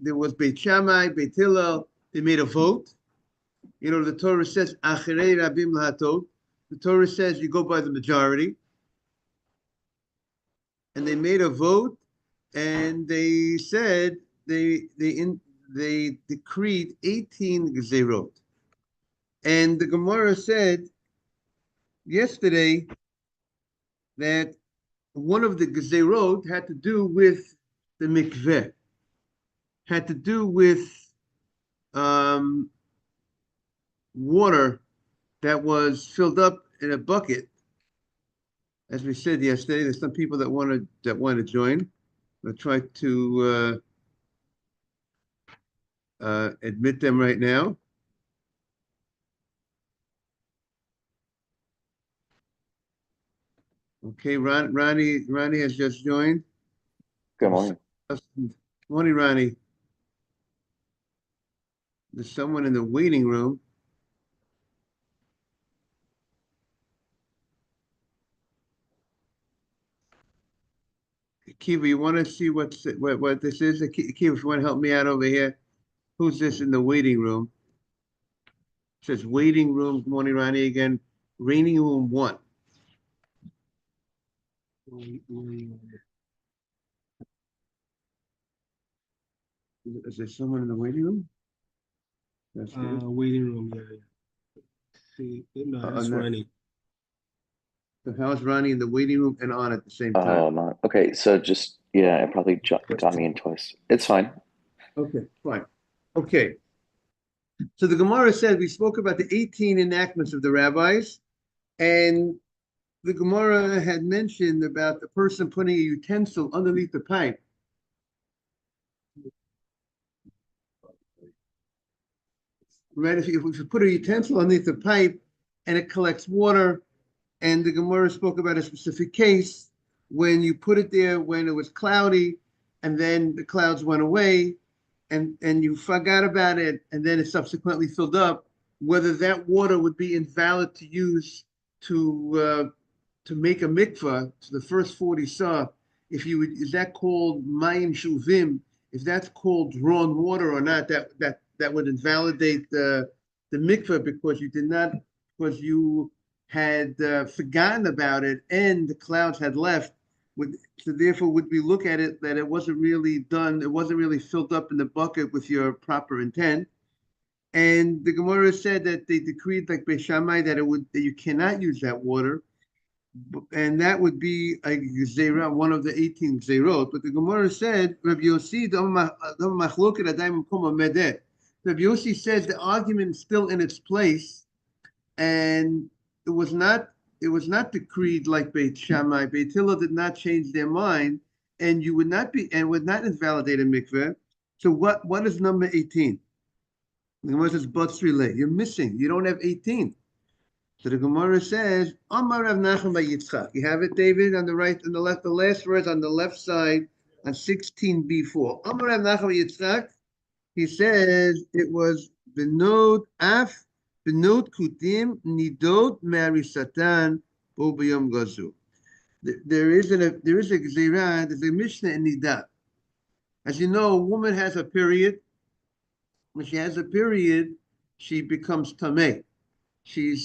there was Beit Shammai, Beit Hillel. They made a vote. You know, the Torah says Acharei Rabim Lahatot. The Torah says you go by the majority. And they made a vote, and they said they decreed 18 gezerot. And the Gemara said yesterday that one of the gezerot had to do with the mikveh, had to do with water that was filled up in a bucket. As we said yesterday, there's some people that want to join. I'll try to admit them right now. Okay, Ronnie has just joined. Good morning. Morning, Ronnie. There's someone in the waiting room. Kiva, you want to see what this is? Kiva, if you want to help me out over here. Who's this in the waiting room? It says waiting room. Good morning, Ronnie again. Waiting room 1. Is there someone in the waiting room? That's waiting room, yeah. See, no, that's Ronnie. So how's Ronnie in the waiting room and on at the same time? Okay, so just, yeah, it probably got me in twice. It's fine. Okay, fine. Okay. So the Gemara said, we spoke about the 18 enactments of the rabbis, and the Gemara had mentioned about the person putting a utensil underneath the pipe. Right? If you put a utensil underneath the pipe and it collects water, and the Gemara spoke about a specific case when you put it there when it was cloudy, and then the clouds went away, and you forgot about it, and then it subsequently filled up, whether that water would be invalid to use to make a mikvah to the first 40 saw. Is that called mayim shuvim? If that's called drawn water or not, that would invalidate the mikvah because you had forgotten about it and the clouds had left. So therefore, would we look at it that it wasn't really done, it wasn't really filled up in the bucket with your proper intent? And the Gemara said that they decreed like Beis Shammai that you cannot use that water, and that would be a gezerah, one of the 18 gezerot. But the Gemara said, Rabbi Yossi, Rabbi Yossi says the argument is still in its place, and it was not decreed like Beit Shammai. Beit Hillel did not change their mind, and would not invalidate a mikveh. So what is number 18? The Gemara says, Batzri, you're missing. You don't have 18. So the Gemara says, Amar Rav Nachman bar Yitzchak. You have it, David, on the right and the left, the last words on the left side on 16b4. Amar Rav Nachman bar Yitzchak, he says it was Benod Af, Benod Kudim, Nidot Mary Satan, Bo B'yom Gazu. There is a Gzeirah, there's a Mishnah in Nidat. As you know, a woman has a period. When she has a period, she becomes tameh. She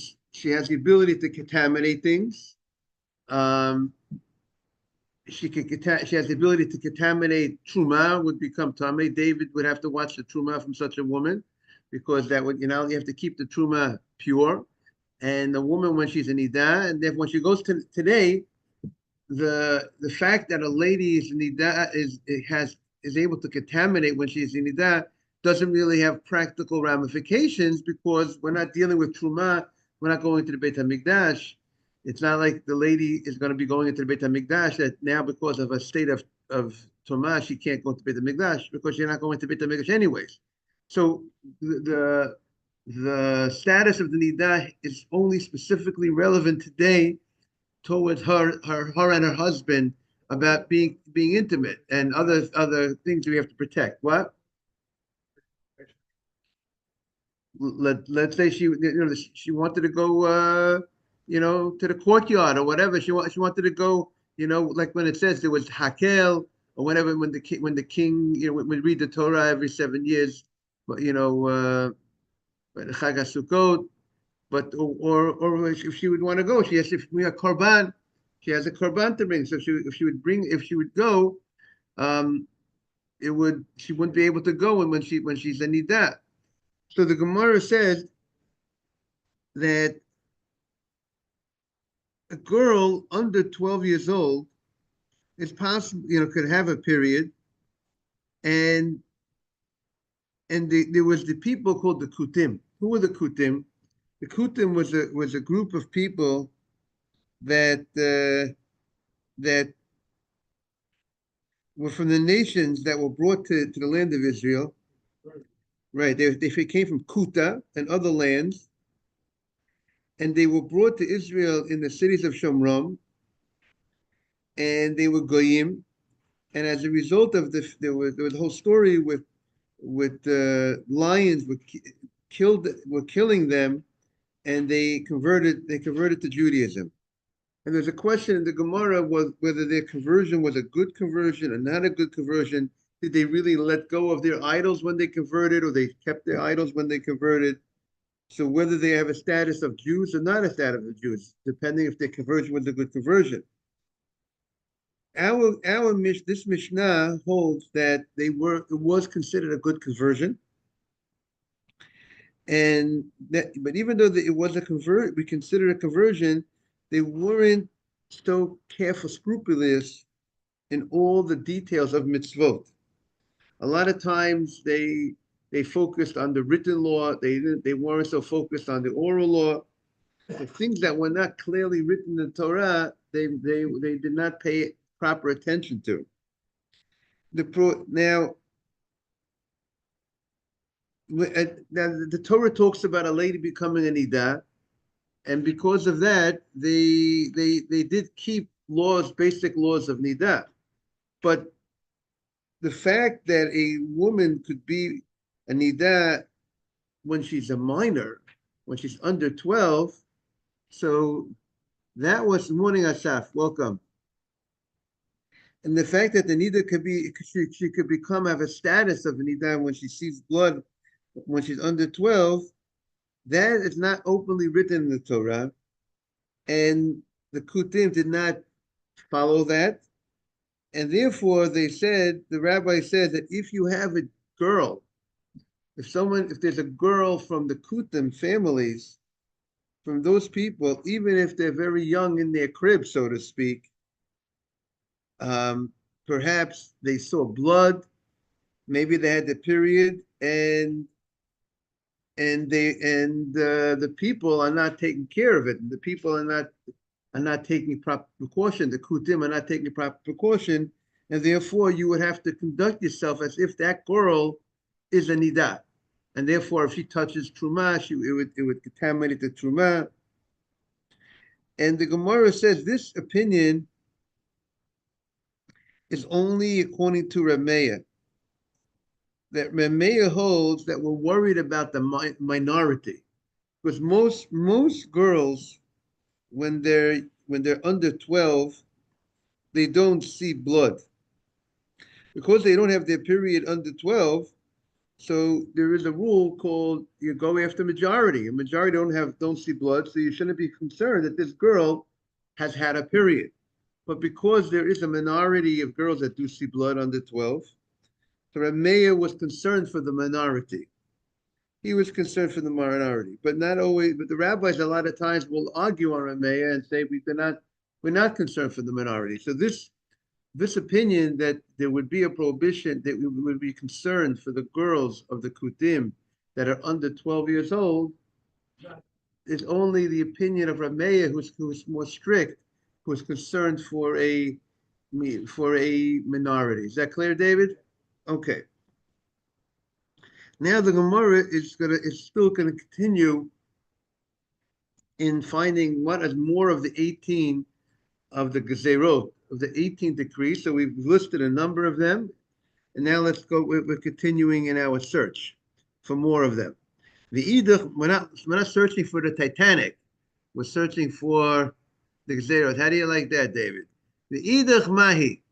has the ability to contaminate things. She has the ability to contaminate truma, would become tameh. David would have to watch the truma from such a woman, because that would, you have to keep the truma pure. And the woman, when she's in nidah, and then when she goes to today, the fact that a lady is in nidah is able to contaminate when she's in nidah doesn't really have practical ramifications, because we're not dealing with truma. We're not going to the Beit HaMikdash. It's not like the lady is going to be going into the Beit HaMikdash that now, because of a state of truma, she can't go to Beit HaMikdash, because you're not going to Beit HaMikdash anyways. So the status of the nidah is only specifically relevant today towards her and her husband about being intimate and other things we have to protect. What? Let's say she wanted to go to the courtyard or whatever. She wanted to go, like when it says there was hakel or whenever when the king when we read the Torah every 7 years, but Chag HaSukkot, but or if she would want to go, she has to bring a korban. She has a korban to bring. So if she would go, she wouldn't be able to go when she's a nidah. So the Gemara says that a girl under 12 years old is possible, could have a period, and there was the people called the Kutim. Who were the Kutim? The Kutim was a group of people that were from the nations that were brought to the land of Israel. Right, they came from Kuta and other lands, and they were brought to Israel in the cities of Shomron, and they were goyim, and as a result of this, there was a whole story with lions were killing them, and they converted to Judaism. And there's a question in the Gemara was whether their conversion was a good conversion or not a good conversion. Did they really let go of their idols when they converted, or they kept their idols when they converted? So whether they have a status of Jews or not a status of Jews, depending if their conversion was a good conversion. This Mishnah holds that it was considered a good conversion, but even though it was we consider a conversion, they weren't so careful, scrupulous in all the details of mitzvot. A lot of times they focused on the written law. They weren't so focused on the oral law. The things that were not clearly written in the Torah, they did not pay proper attention to. Now the Torah talks about a lady becoming a nidah, and because of that, they did keep basic laws of nidah. But the fact that a woman could be a nidah when she's a minor, when she's under 12, so that was morning Asaf. Welcome. And the fact that the nidah could be, she could have a status of a nidah when she sees blood when she's under 12, that is not openly written in the Torah, and the Kutim did not follow that, and therefore the rabbi said that if you have a girl, if there's a girl from the Kutim families, from those people, even if they're very young in their crib, so to speak, perhaps they saw blood, maybe they had the period, and the people are not taking care of it. The people are not taking proper precaution. The Kutim are not taking proper precaution, and therefore you would have to conduct yourself as if that girl is a nidah, and therefore if she touches truma, it would contaminate the truma. And the Gemara says this opinion is only according to Rameya. That Rameya holds that we're worried about the minority, because most girls, when they're under 12, they don't see blood, because they don't have their period under 12. So there is a rule called you go after majority. A majority don't see blood, so you shouldn't be concerned that this girl has had a period. But because there is a minority of girls that do see blood under 12, so Rameya was concerned for the minority. He was concerned for the minority, but not always. But the rabbis a lot of times will argue on Rameya and say we're not concerned for the minority. So this opinion that there would be a prohibition, that we would be concerned for the girls of the Kutim that are under 12 years old, is only the opinion of Rameya, who's more strict, who's concerned for a minority. Is that clear, David? Okay. Now the Gemara is still gonna continue in finding what is more of the 18 of the Gezerot, of the 18 decrees. So we've listed a number of them, and now let's go. We're continuing in our search for more of them. The Idach, we're not searching for the Titanic. We're searching for the Gezerot. How do you like that, David? The Idach Mahi.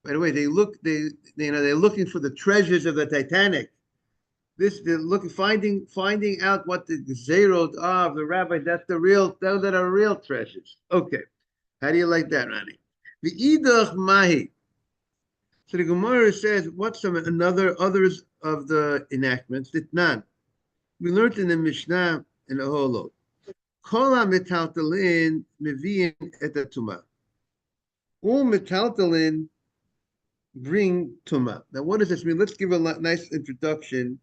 By the way, they're looking for the treasures of the Titanic. They're looking, finding out what the Zerot are of the rabbi. Those that are real treasures. Okay. How do you like that, Ronnie? The Idach Mahi. So the Gemara says, what's others of the enactments? Ditnan. We learned in the Mishnah in the Holo. Kol ha-metaltalin mevi'in et ha-tumah. All metaltalin bring tumah. Now, what does this mean? Let's give a nice introduction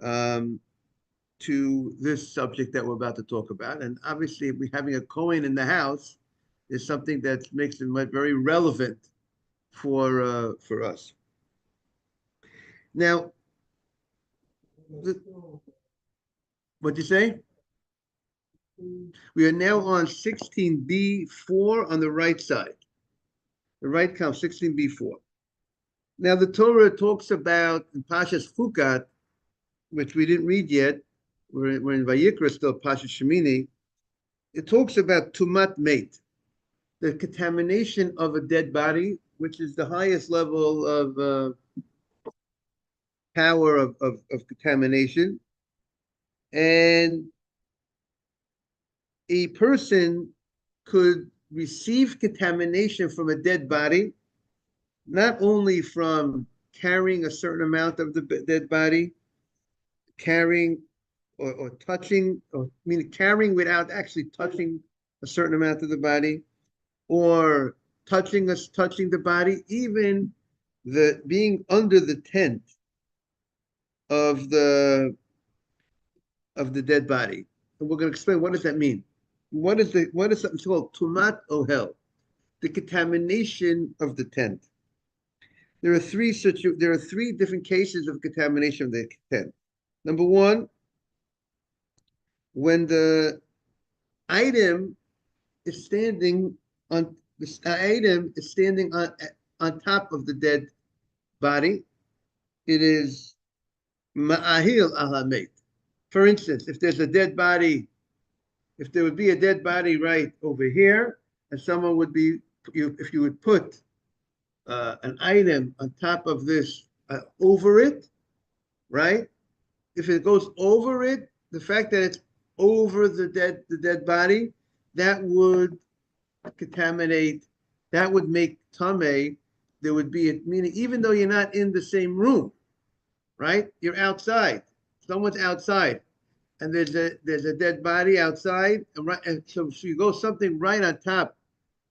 to this subject that we're about to talk about. And obviously, we having a Kohen in the house is something that makes it very relevant for us. Now, what'd you say? We are now on 16b4 on the right side. The right column, 16b4. Now, the Torah talks about in Pashas Chukat, which we didn't read yet. We're in Vayikra still, Pashas Shemini. It talks about Tumat Meit, the contamination of a dead body, which is the highest level of power of contamination. And a person could receive contamination from a dead body, not only from carrying a certain amount of the dead body, carrying or touching, or meaning carrying without actually touching a certain amount of the body, or touching the body, even the being under the tent of the dead body. And we're going to explain what does that mean. What is something called tumat ohel, the contamination of the tent. There are three different cases of contamination of the tent. Number one, when the item is standing on top of the dead body, it is ma'ahil ahamet. For instance, if there would be a dead body right over here, and someone would be, if you would put an item on top of this, over it, right? If it goes over it, the fact that it's over the dead body, that would contaminate, that would make tameh. There would be meaning, even though you're not in the same room, right? You're outside. Someone's outside, and there's a dead body outside, and so you go something right on top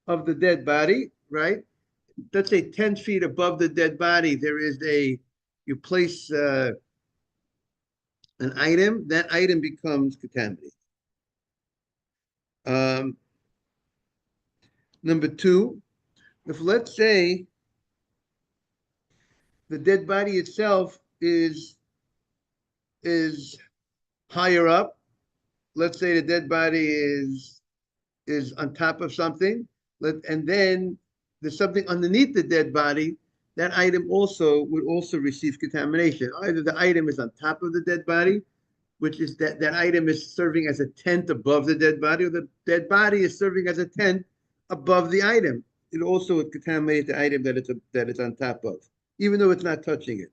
of the dead body, right? Let's say 10 feet above the dead body, you place an item, that item becomes contaminated. Number two, if let's say the dead body itself is higher up, let's say the dead body is on top of something, and then there's something underneath the dead body, that item would also receive contamination. Either the item is on top of the dead body, which is that item is serving as a tent above the dead body, or the dead body is serving as a tent above the item. It also would contaminate the item that it's on top of, even though it's not touching it.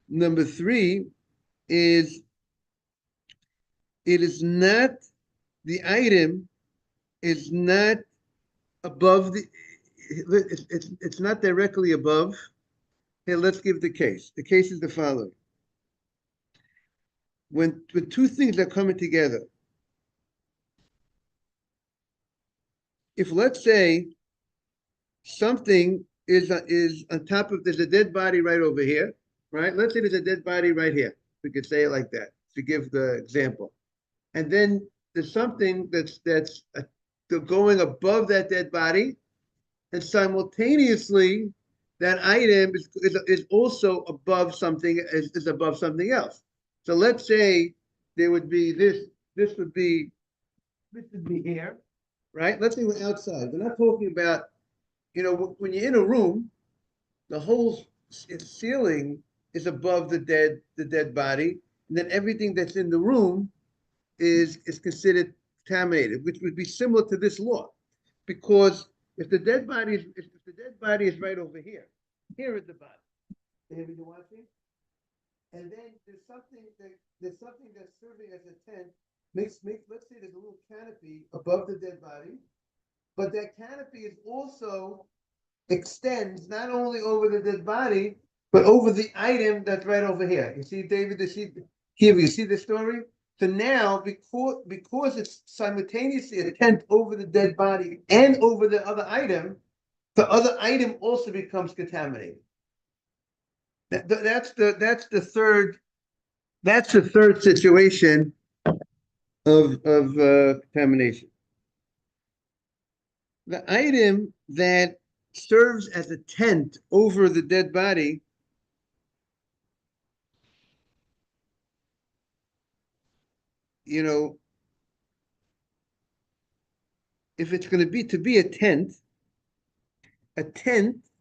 Number three is the item is not above it's not directly above. Here, let's give the case. The case is the following. When two things are coming together, if let's say something is on top of, there's a dead body right over here, right? Let's say there's a dead body right here. We could say it like that to give the example. And then there's something that's going above that dead body, and simultaneously that item is also above something, is above something else. So let's say there would be this would be here, right? Let's say we're outside. We're not talking about, when you're in a room, the whole ceiling is above the dead body, and then everything that's in the room is considered contaminated, which would be similar to this law, because if the dead body is right over here, here at the bottom. David, you watching? And then there's something that's serving as a tent. Let's say there's a little canopy above the dead body, but that canopy is also extends not only over the dead body, but over the item that's right over here. You see, David, you see the story? So now, because it's simultaneously a tent over the dead body and over the other item also becomes contaminated. That's the third situation of contamination. The item that serves as a tent over the dead body if it's going to be a tent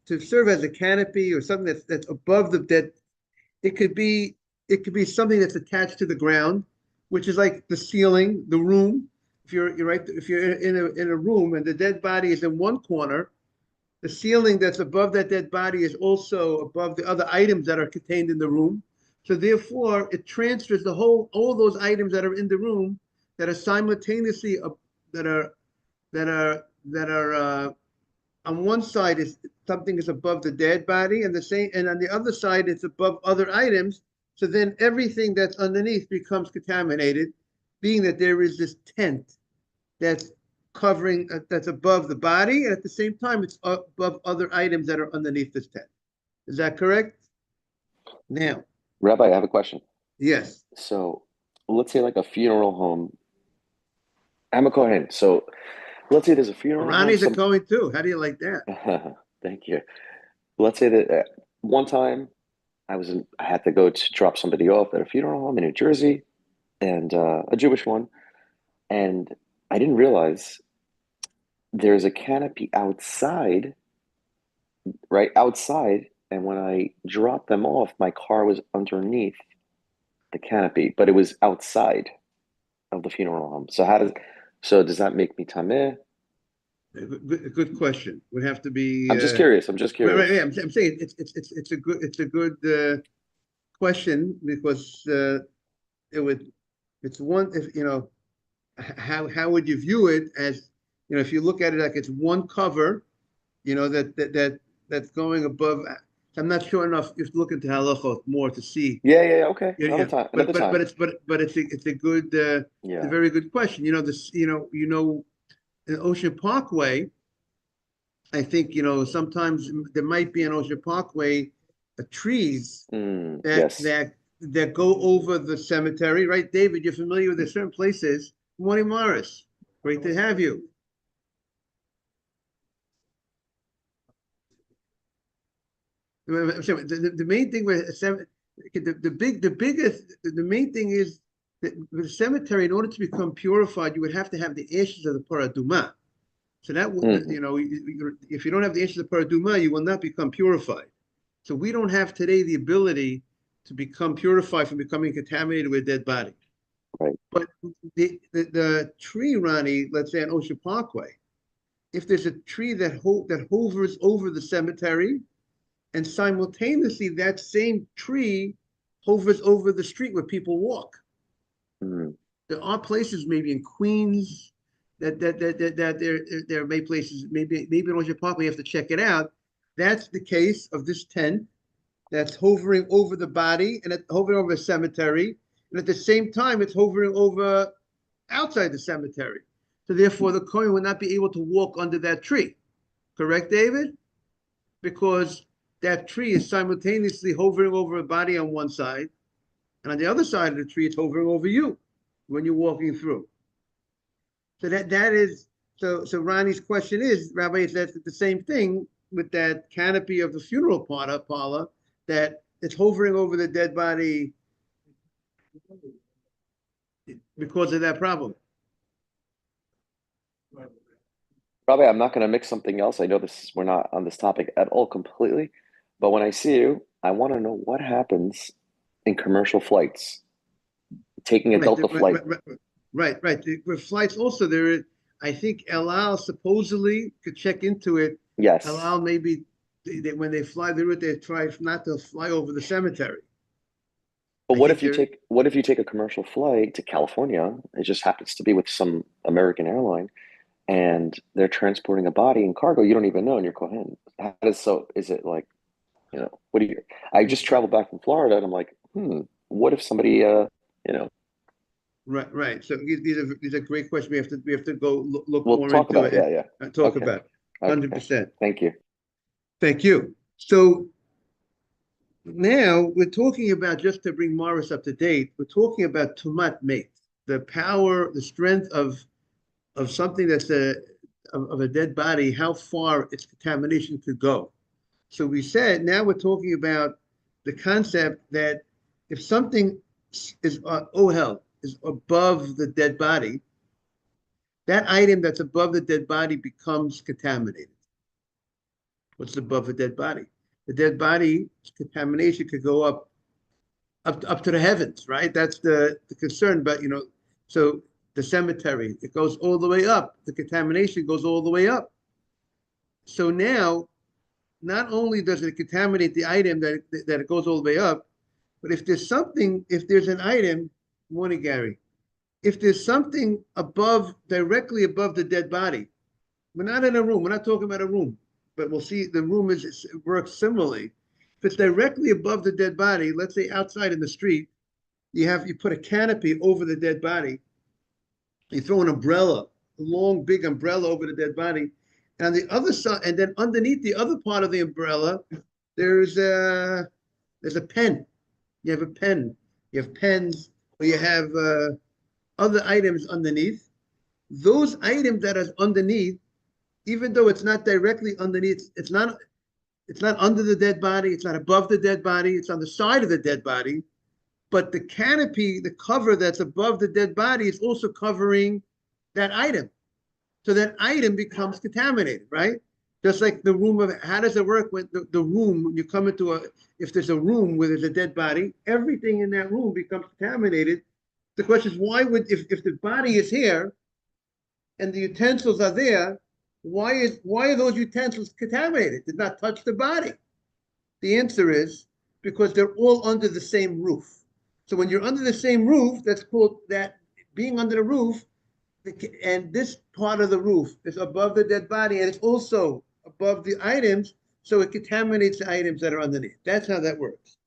to serve as a canopy or something that's above the dead, it could be something that's attached to the ground, which is like the ceiling, the room. If you're in a room and the dead body is in one corner, the ceiling that's above that dead body is also above the other items that are contained in the room. So therefore, it transfers all those items that are in the room that are simultaneously that are on one side is something is above the dead body, and on the other side it's above other items. So then everything that's underneath becomes contaminated, being that there is this tent that's covering that's above the body, and at the same time it's above other items that are underneath this tent. Is that correct? Now, Rabbi, I have a question. yes. So let's say like a funeral home. I'm a Kohen. So let's say there's a funeral Ronnie's home. a Kohen too. How do you like that? Thank you. Let's say that one time I had to go to drop somebody off at a funeral home in New Jersey, and a Jewish one, and I didn't realize there's a canopy outside, right outside, and when I dropped them off, my car was underneath the canopy, but it was outside of the funeral home. So does that make me tameh? Good question. Would have to be. I'm just curious. Right. Yeah, I'm saying it's a good question because it's one if how would you view it as if you look at it like it's one cover that's going above. I'm not sure enough. You have to look into halachot more to see. Yeah. Okay. Yeah. Another time. But it's a good it's a very good question. In Ocean Parkway, I think sometimes there might be in Ocean Parkway trees that go over the cemetery, right? David, you're familiar with the certain places. Good morning, Morris. Great to have you. The main thing with the main thing is that with the cemetery, in order to become purified, you would have to have the ashes of the paraduma. So that if you don't have the ashes of the paraduma, you will not become purified. So we don't have today the ability to become purified from becoming contaminated with a dead body. Right. But the tree, Ronnie, let's say on Ocean Parkway, if there's a tree that hovers over the cemetery, and simultaneously that same tree hovers over the street where people walk. There are places, maybe in Queens, that there may places, maybe in Ocean Park, we have to check it out. That's the case of this tent that's hovering over the body and hovering over a cemetery, and at the same time it's hovering over outside the cemetery. So therefore, the Kohen will not be able to walk under that tree. Correct, David? Because that tree is simultaneously hovering over a body on one side, and on the other side of the tree, it's hovering over you when you're walking through. So that is so Ronnie's question is, Rabbi, is that the same thing with that canopy of the funeral parlor that it's hovering over the dead body because of that problem? Probably, I'm not going to mix something else. I know we're not on this topic at all completely, but when I see you, I want to know what happens in commercial flights, taking a Delta flight. Right. With flights also, I think El Al supposedly could check into it. Yes. El Al maybe when they fly the route, they try not to fly over the cemetery. But I what think if you take a commercial flight to California? It just happens to be with some American airline, and they're transporting a body in cargo you don't even know, and you're going, how does so? Is it like, what do you? I just traveled back from Florida, and I'm like, what if somebody, Right. So these are great questions. We have to go look we'll more talk into about it it. Yeah, and yeah. talk Okay, about it. okay. 100%. Thank you. Thank you. So now we're talking about, just to bring Morris up to date, we're talking about tumat mate, the power, the strength of something that's of a dead body, how far its contamination could go. So we said now we're talking about the concept that if something is ohel is above the dead body, that item that's above the dead body becomes contaminated. What's above the dead body? The dead body contamination could go up to the heavens, right? That's the concern. But so the cemetery, it goes all the way up. The contamination goes all the way up. So now, not only does it contaminate the item that it goes all the way up, but if there's an item, morning, Gary, if there's something directly above the dead body, we're not in a room, we're not talking about a room, but we'll see the room works similarly. If it's directly above the dead body, let's say outside in the street, you put a canopy over the dead body, you throw an umbrella, a long big umbrella over the dead body, and on the other side, and then underneath the other part of the umbrella, there's a pen. You have a pen. You have pens, or you have other items underneath. Those items that are underneath, even though it's not directly underneath, it's not under the dead body, it's not above the dead body, it's on the side of the dead body. But the canopy, the cover that's above the dead body is also covering that item. So that item becomes contaminated, right? Just like the room of, how does it work when the room, when you come into if there's a room where there's a dead body, everything in that room becomes contaminated. The question is, why would, if the body is here and the utensils are there, why are those utensils contaminated? Did not touch the body. The answer is because they're all under the same roof. So when you're under the same roof, that's called that being under the roof, and this part of the roof is above the dead body, and it's also above the items, so it contaminates the items that are underneath. That's how that works.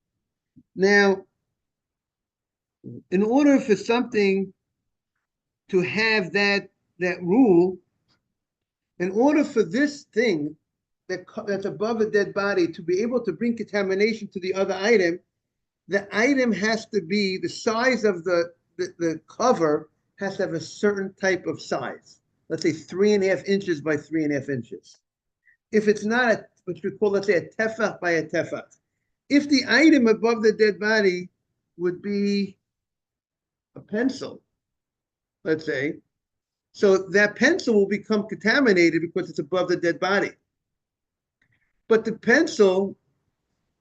Now, in order for something to have that rule, in order for this thing that's above the dead body to be able to bring contamination to the other item, the item has to be the size of the cover has to have a certain type of size. Let's say 3.5 inches by 3.5 inches. If it's not what we call, let's say, a tefach by a tefach. If the item above the dead body would be a pencil, let's say, so that pencil will become contaminated because it's above the dead body. But the pencil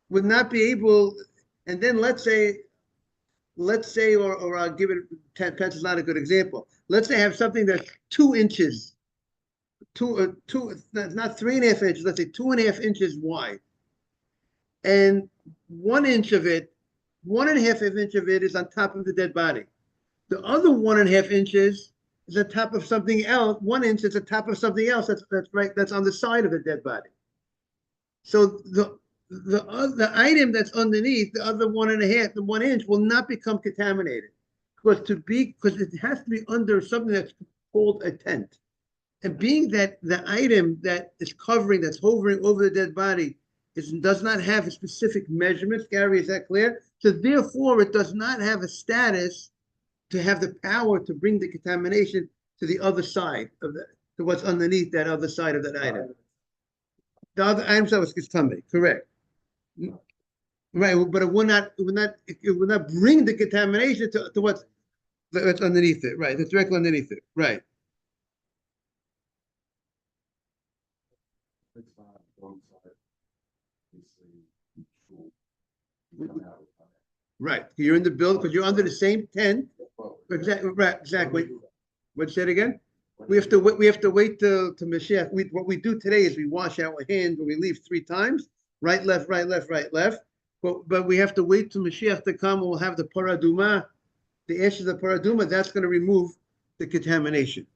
would not be able, and then let's say, or I'll give it, pencil's not a good example. Let's say I have something that's 2 inches, not 3.5 inches, let's say 2.5 inches wide. And 1 inch of it, 1.5 inch of it is on top of the dead body. The other 1.5 inches is on top of something else. 1 inch is on top of something else that's right, that's on the side of the dead body. So the item that's underneath, the other 1.5, the 1 inch will not become contaminated because it has to be under something that's called a tent. And being that the item that is covering, that's hovering over the dead body, does not have a specific measurements. Gary, is that clear? So therefore, it does not have a status to have the power to bring the contamination to the other side of to what's underneath that other side of that item. The other items that was tummy, correct. Right, but it will not bring the contamination to what's underneath it. Right, it's directly underneath it. Right. Right, you're in the building because you're under the same tent. Exactly. Right. Exactly. What'd you say it again? We have to wait. We have to wait till to Mashiach. What we do today is we wash our hands when we leave 3 times, right, left, right, left, right, left. But we have to wait till Mashiach to come. We'll have the paraduma, the ashes of paraduma. That's going to remove the contamination.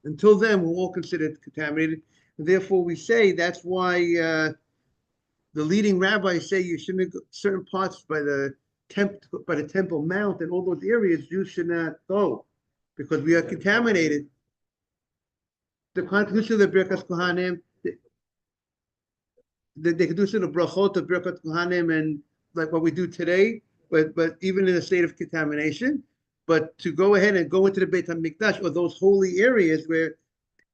Until then, we're all considered contaminated. And therefore, we say that's why the leading rabbis say you shouldn't go certain parts by the Temple Mount and all those areas. You should not go because we are contaminated. The contribution of the Birkas Kohanim, the Kedusha of Brachot of Birkat Kohanim, and like what we do today, but even in a state of contamination. But to go ahead and go into the Beit HaMikdash or those holy areas where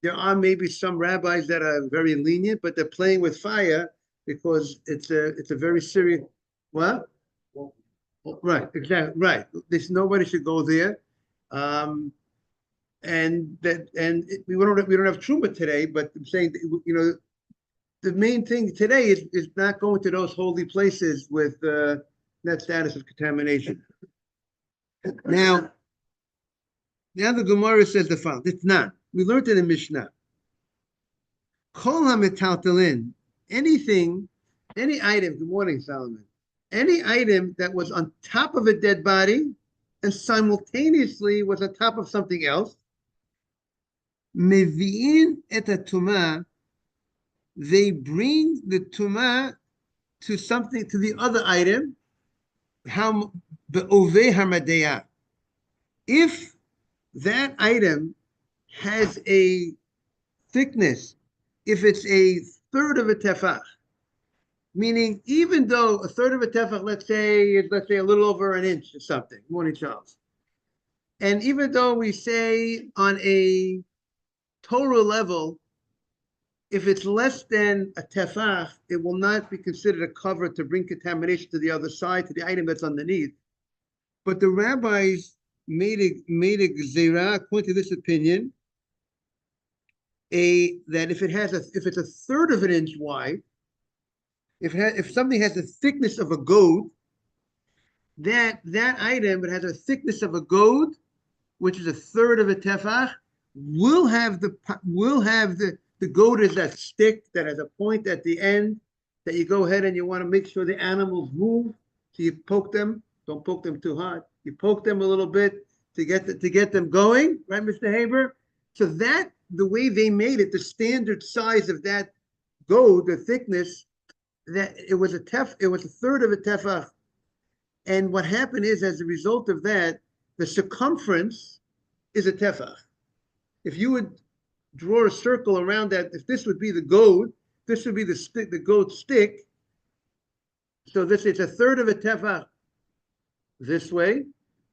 there are maybe some rabbis that are very lenient, but they're playing with fire because it's a very serious what? Right, exactly right. Nobody should go there. We don't have truma today, but I'm saying that, the main thing today is not going to those holy places with that status of contamination. Now the Gemara says the following. It's not. We learned in the Mishnah. Kol hametaltalin, anything, any item. Good morning, Solomon. Any item that was on top of a dead body and simultaneously was on top of something else. Mevi'in et tumah, they bring the tumah to something, to the other item. How be'oveh hamadeya. If that item has a thickness, if it's a third of a tefach, meaning even though a third of a tefach, let's say a little over an inch or something. Morning, Charles. And even though we say on a Torah level, if it's less than a tefach, it will not be considered a cover to bring contamination to the other side, to the item that's underneath. But the rabbis made a gzeira, according to this opinion, that if it's a third of an inch wide, if something has the thickness of a goad, that item, it has a thickness of a goad, which is a third of a tefach, will have the goad is that stick that has a point at the end that you go ahead and you want to make sure the animals move. So you poke them. Don't poke them too hard. You poke them a little bit to get them going, right, Mr. Haber? So that the way they made it, the standard size of that goad, the thickness, that it was a third of a tefach. And what happened is, as a result of that, the circumference is a tefach. If you would draw a circle around that, if this would be the goad, this would be the stick, the goad stick. So it's a third of a tefach this way,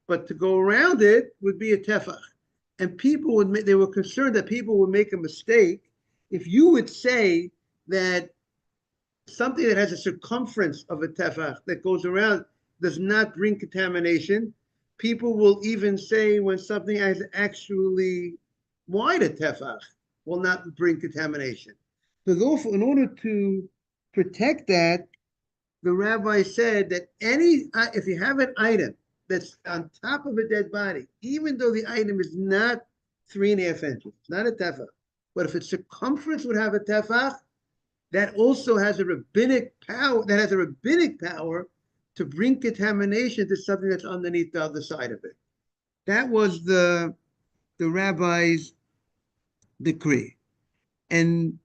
but to go around it would be a tefach. And they were concerned that people would make a mistake if you would say that something that has a circumference of a tefach that goes around does not bring contamination. People will even say when something has actually wide a tefach will not bring contamination. So therefore, in order to protect that, the rabbi said that if you have an item that's on top of a dead body, even though the item is not 3.5 inches, not a tefach, but if its circumference would have a tefach, that also has a rabbinic power. That has a rabbinic power to bring contamination to something that's underneath the other side of it. That was the rabbi's decree, and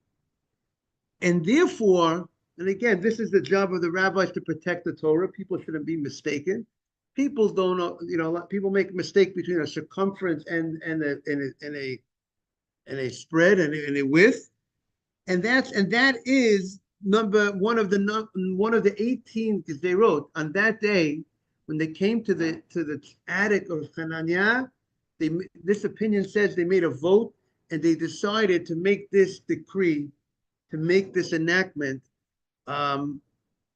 therefore, and again, this is the job of the rabbis to protect the Torah. People shouldn't be mistaken. People don't know. People make a mistake between a circumference and a spread and a width. And that is one of the 18, because they wrote on that day when they came to the attic of Hananiah, this opinion says they made a vote and they decided to make this decree, to make this enactment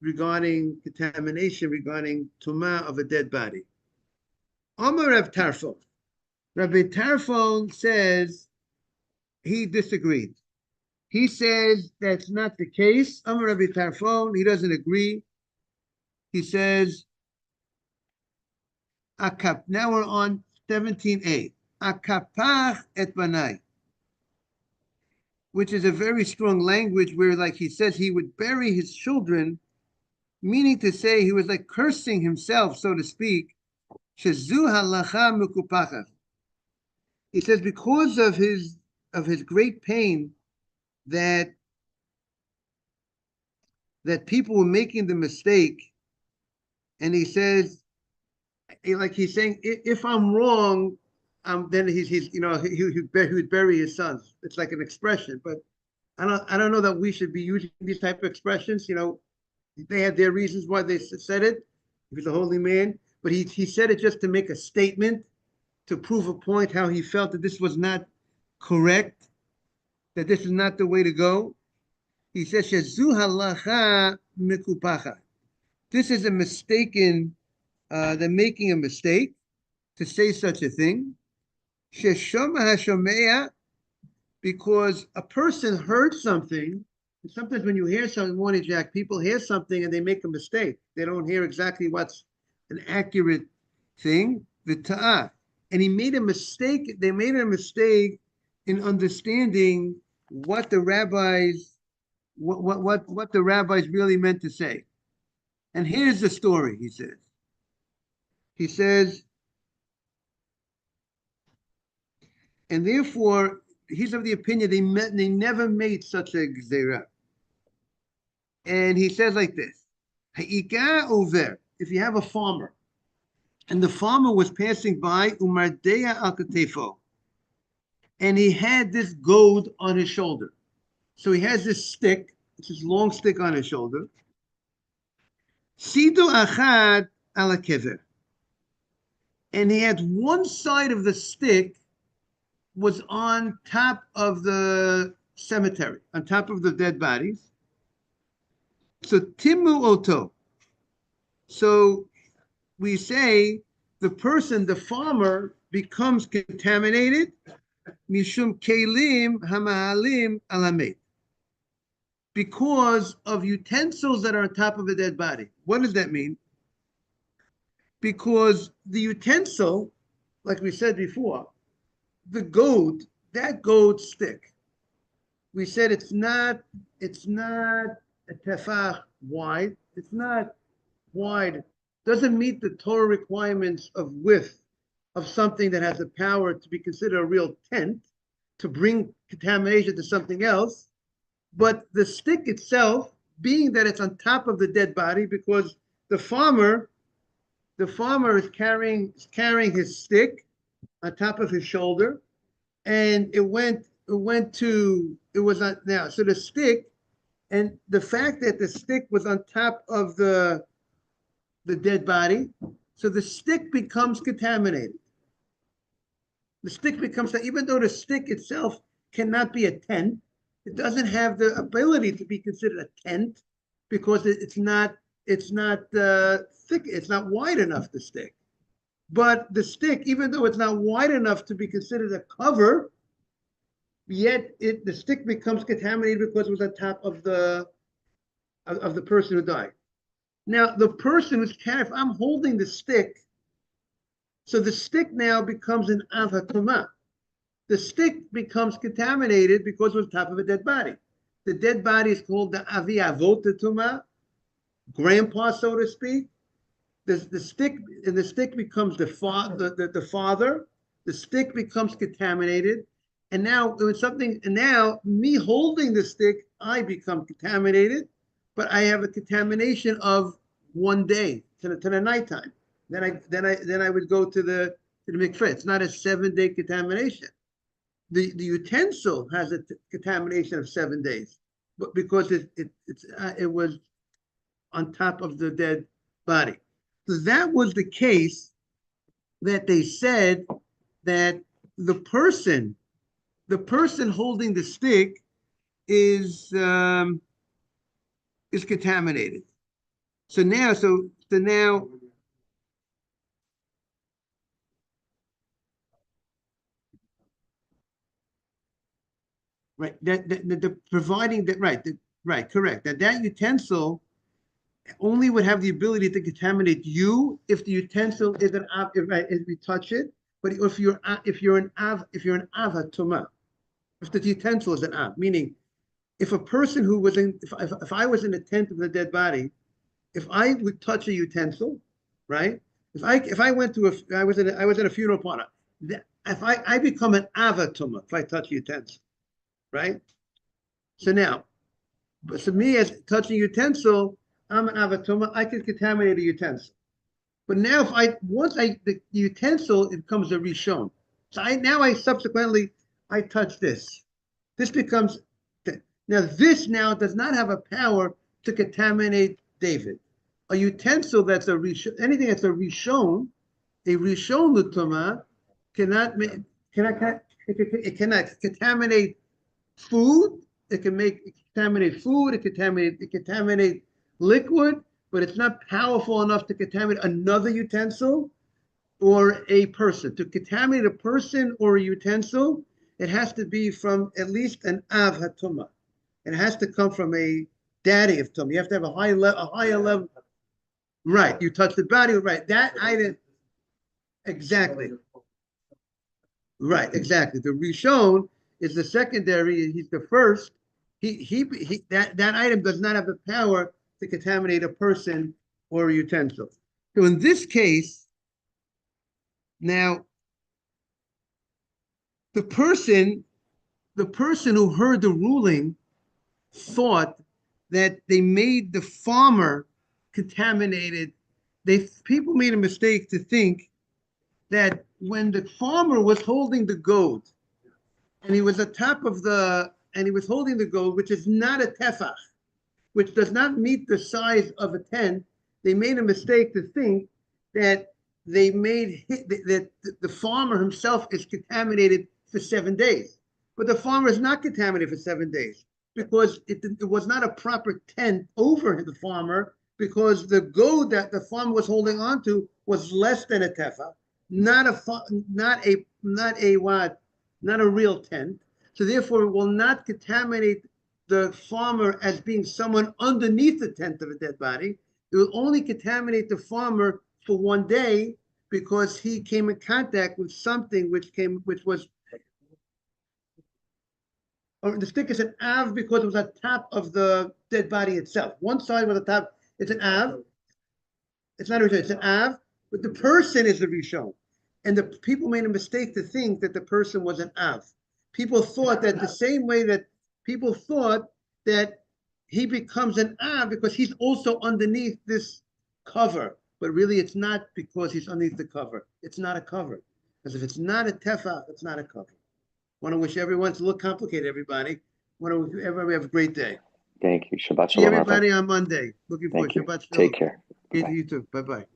regarding contamination, regarding tumah of a dead body. Amar Rav Tarfon. Rabbi Tarfon says he disagreed. He says that's not the case. Amar Rabbi Tarfon, he doesn't agree. He says, now we're on 17a. Akapach et banai. which is a very strong language where, like he says, he would bury his children, meaning to say he was like cursing himself, so to speak. Shezu halacha mekupachas. He says because of his great pain that people were making the mistake, and he says, like he's saying, if I'm wrong, then he's he would bury his sons. It's like an expression, but I don't know that we should be using these type of expressions. They had their reasons why they said it. He was a holy man, but he said it just to make a statement, to prove a point, how he felt that this was not correct, that this is not the way to go. He says, "Shezu halacha mekupacha." This is a mistaken. They're making a mistake to say such a thing. Sheshoma hashomea, because a person heard something. And sometimes when you hear something, Morning Jack, people hear something and they make a mistake. They don't hear exactly what's an accurate thing. The ta'ah. And he made a mistake. They made a mistake in understanding what the rabbis really meant to say. And here's the story, he says. He says, and therefore, he's of the opinion they never made such a gzera. And he says like this, Ha'ika over, if you have a farmer, and the farmer was passing by, Umardeya al katefo, and he had this goad on his shoulder. So he has this stick, it's this long stick on his shoulder. Sidu achad ala kever. And he had one side of the stick was on top of the cemetery, on top of the dead bodies. So timu oto. So we say the farmer becomes contaminated, mishum kelim hamahalim alamet, because of utensils that are on top of a dead body. What does that mean? Because the utensil, like we said before, the goad, that goad stick, we said it's not a tefach wide. It's not wide. Doesn't meet the Torah requirements of width of something that has the power to be considered a real tent, to bring contamination to something else. But the stick itself, being that it's on top of the dead body, because the farmer is carrying his stick on top of his shoulder, and it was on now. So the stick, and the fact that the stick was on top of the dead body, so the stick becomes contaminated. The stick becomes, even though the stick itself cannot be a tent, it doesn't have the ability to be considered a tent because it's not thick, it's not wide enough, the stick. But the stick, even though it's not wide enough to be considered a cover, yet the stick becomes contaminated because it was on top of the person who died. Now, the person who's carrying, if I'm holding the stick, so the stick now becomes an avatuma. The stick becomes contaminated because it was on top of a dead body. The dead body is called the avi avotuma, grandpa, so to speak. The stick becomes the father. The stick becomes contaminated, and now me holding the stick, I become contaminated, but I have a contamination of one day to the nighttime. Then I would go to the mikveh. It's not a 7-day contamination. The utensil has a contamination of 7 days, but because it was on top of the dead body. So that was the case that they said that the person holding the stick is contaminated. So now right, the providing that right, correct, that utensil only would have the ability to contaminate you if the utensil is an if we touch it. But if you're an avatuma, if the utensil is an av, meaning if a person who was in, if I was in the tent of the dead body, if I would touch a utensil, right? If I went to I was in a funeral parlor. If I become an avatuma if I touch a utensil, right? So now, so me as touching a utensil, I'm an avatuma. I can contaminate a utensil. But now, once the utensil, it becomes a rishon. So I subsequently touch this. This becomes now. This now does not have a power to contaminate David. A utensil that's a rishon, anything that's a rishon l'tuma cannot it cannot contaminate food. It can contaminate food. It contaminate liquid, but it's not powerful enough to contaminate another utensil or a person. To contaminate a person or a utensil, it has to be from at least an av hatuma. It has to come from a daddy of tum. You have to have a higher level. Right, you touch the body, right? That item, exactly. Right, exactly. The rishon is the secondary. He's the first. That item does not have the power to contaminate a person or a utensil. So in this case, now the person who heard the ruling thought that they made the farmer contaminated. People made a mistake to think that when the farmer was holding the goat and he was holding the goat, which is not a tefach, which does not meet the size of a tent, they made a mistake to think that that the farmer himself is contaminated for 7 days. But the farmer is not contaminated for 7 days because it was not a proper tent over the farmer, because the goat that the farmer was holding onto was less than a tefach, not a real tent. So therefore, it will not contaminate the farmer as being someone underneath the tent of a dead body. It will only contaminate the farmer for 1 day because he came in contact with something which was. Or the stick is an av because it was on top of the dead body itself. One side was on top. It's an av. It's not a rishon. It's an av, but the person is the rishon. And the people made a mistake to think that the person was an av. People thought that the same way that people thought that he becomes an av because he's also underneath this cover. But really, it's not because he's underneath the cover. It's not a cover. Because if it's not a tefach, it's not a cover. Want to wish everyone, it's a little complicated, everybody. Want to wish everybody have a great day. Thank you. Shabbat See shalom. everybody on Monday. Looking forward. Thank you. Shabbat shalom. Take care. You too. Bye-bye.